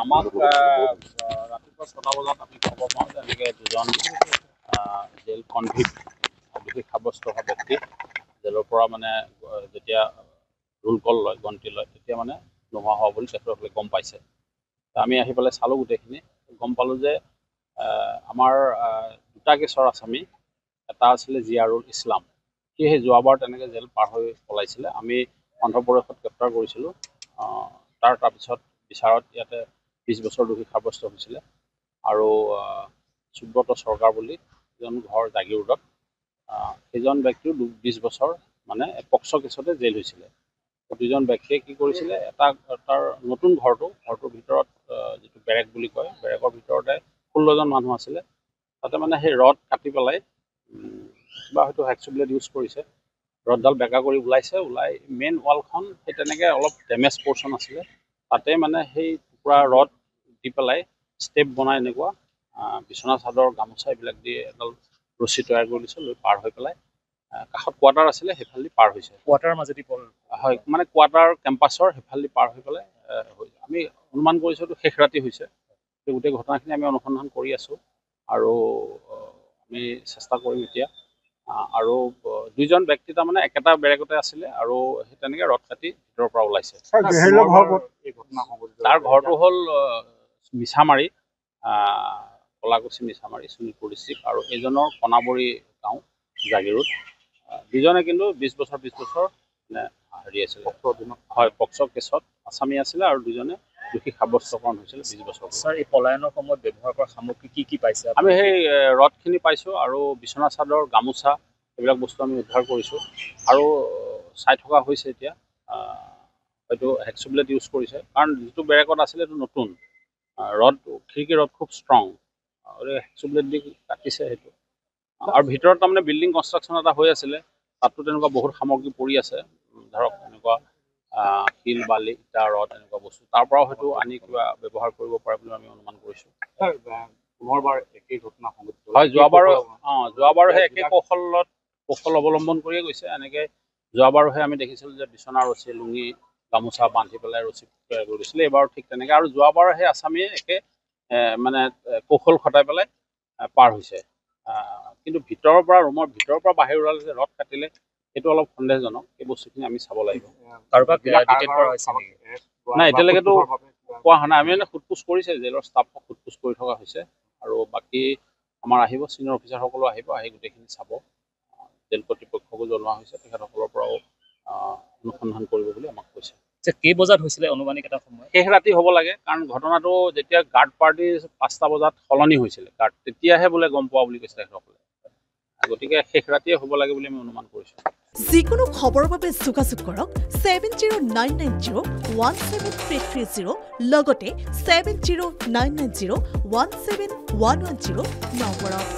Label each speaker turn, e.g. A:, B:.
A: আমাক ৰাতিপুৱা 6টা বজাত আমি খবৰ পাওঁ যে এনেকৈ দুজন জেল কনভিক্ট দোষী সাব্যস্ত হোৱা ব্যক্তি জেলৰ পৰা মানে যেতিয়া ৰোল কল লয় গন্তি লয় তেতিয়া মানে নোহোৱা হোৱা বুলি তেখেতসকলে গম পাইছে। আমি আহি পেলাই চালোঁ গোটেইখিনি, গম পালোঁ যে আমাৰ দুটা কেছৰ আসামী, এটা আছিলে জিয়াৰুল ইছলাম, সেয়েহে যোৱাবাৰ তেনেকৈ জেল পাৰ হৈ পলাইছিলে। আমি অন্ধ্ৰপ্ৰদেশত গ্ৰেপ্তাৰ কৰিছিলোঁ। তাৰপিছত বিচাৰত ইয়াতে 20 বছৰ দোষী সাব্যস্ত হৈছিলে। আৰু সুব্ৰত চৰকাৰ বুলি এজন ঘৰ জাগিৰোডত, সেইজন ব্যক্তিও 20 বছৰ মানে পক্সো কেছতে জেল হৈছিলে। দুজন ব্যক্তিয়ে কি কৰিছিলে, তাৰ নতুন ঘৰটোৰ ভিতৰত যিটো বেৰেক বুলি কয়, বেৰেকৰ ভিতৰতে 16জন মানুহ আছিলে। তাতে মানে সেই ৰড কাটি পেলাই কিবা হয়তো হেক্সো ব্লেড ইউজ কৰিছে, ৰডডাল বেকা কৰি ওলাই মেইন ৱালখন সেই তেনেকৈ অলপ ডেমেজ পৰ্চন আছিলে, তাতে মানে সেই টুকুৰা ৰড দি পেলাই ষ্টেপ বনাই এনেকুৱা বিচনা চাদৰ গামোচা এইবিলাক দি এডাল ৰছী তৈয়াৰ কৰি দিছে, লৈ পাৰ হৈ পেলাই কাষত কোৱাৰ্টাৰ আছিলে সেইফালেদি পাৰ হৈছে।
B: কোৱাৰ্টাৰ মাজেদি
A: হয়, মানে কোৱাৰ্টাৰ কেম্পাছৰ সেইফালেদি পাৰ হৈ পেলাই আমি অনুমান কৰিছোঁ এইটো শেষ ৰাতি হৈছে। গোটেই ঘটনাখিনি আমি অনুসন্ধান কৰি আছোঁ আৰু আমি চেষ্টা কৰিম এতিয়া। আৰু দুইজন ব্যক্তি তাৰমানে একেটা বেৰেকতে আছিলে আৰু সেই তেনেকৈ ৰড কাটি ভিতৰৰ পৰা ওলাইছে। তাৰ ঘৰটো হ'ল মিছামাৰী, কলাকুছি মিছামাৰী, শোণিতপুৰ ডিষ্ট্ৰিক্ট, আৰু এইজনৰ কণাবৰী গাঁও জাগিৰোড। দুজনে কিন্তু 20 বছৰ মানে হেৰি আছিলে, হয়, পক্সো কেছত আসামী আছিলে, আৰু দুজনে দোষী সাব্যস্তকৰণ হৈছিলে 20 বছৰ।
B: ছাৰ, এই পলায়নৰ সময়ত ব্যৱহাৰ কৰা সামগ্ৰী কি পাইছে?
A: আমি সেই ৰডখিনি পাইছোঁ আৰু বিচনা চাদৰ গামোচা এইবিলাক বস্তু আমি উদ্ধাৰ কৰিছোঁ। আৰু চাই থকা হৈছে এতিয়া, হয়তো হেক্সো ব্লেড ইউজ কৰিছে, কাৰণ যিটো বেৰেকত আছিলে এইটো নতুন ৰড, খিৰিকী ৰড খুব ষ্ট্ৰং, হেক্সো ব্লেড দি কাটিছে সেইটো। আৰু ভিতৰত তাৰমানে বিল্ডিং কনষ্ট্ৰাকশ্যন এটা হৈ আছিলে, তাতো তেনেকুৱা বহুত সামগ্ৰী পৰি আছে, ধৰক এনেকুৱা শিল বালি ইটা ৰড এনেকুৱা বস্তু, তাৰ পৰাও হয়তো আনি কিবা ব্যৱহাৰ কৰিব পাৰে বুলি আমি অনুমান কৰিছোঁ।
C: পুনৰবাৰ একেই ঘটনা সংঘটিত
A: হয়, যোৱাবাৰো সেই একে কৌশল অৱলম্বন কৰিয়ে গৈছে। এনেকৈ যোৱাবাৰোহে আমি দেখিছিলোঁ যে বিচনা ৰছী, লুঙি, গামোচা বান্ধি পেলাই ৰছী তৈয়াৰ কৰি দিছিলে। এইবাৰো ঠিক তেনেকৈ, আৰু যোৱাবাৰ সেই আসামীয়ে একে মানে কৌশল খটাই পেলাই পাৰ হৈছে। কিন্তু ৰুমৰ ভিতৰৰ পৰা বাহিৰ ওলালে যে ৰড কাটিলে, সেইটো অলপ সন্দেহজনক। এই বস্তুখিনি আমি চাব লাগিব। নাই, এতিয়ালৈকেতো কোৱা হোৱা নাই। আমি মানে সোধ-পোছ কৰিছে, জেলৰ ষ্টাফক সোধ-পোছ কৰি থকা হৈছে, আৰু বাকী আমাৰ আহিব, ছিনিয়ৰ অফিচাৰসকলো আহিব, আহি গোটেইখিনি চাব। জেল কৰ্তৃপক্ষকো জনোৱা হৈছে, তেখেতসকলৰ পৰাও অনুসন্ধান কৰিব বুলি আমাক কৈছে।
B: কেই বজাত হৈছিলে অনুমানিক এটা সময়?
A: শেষ ৰাতি হ'ব লাগে, কাৰণ ঘটনাটো যেতিয়া গাৰ্ড পাৰ্টি 5টা বজাত সলনি হৈছিলে গাৰ্ড, তেতিয়াহে বোলে গম পোৱা বুলি কৈছে তেখেতসকলে। গতিকে শেষ ৰাতিয়ে হ'ব লাগে বুলি আমি অনুমান কৰিছোঁ।
D: যিকোনো খবৰৰ বাবে যোগাযোগ কৰক 7099017330 লগতে 7099017110 নম্বৰত।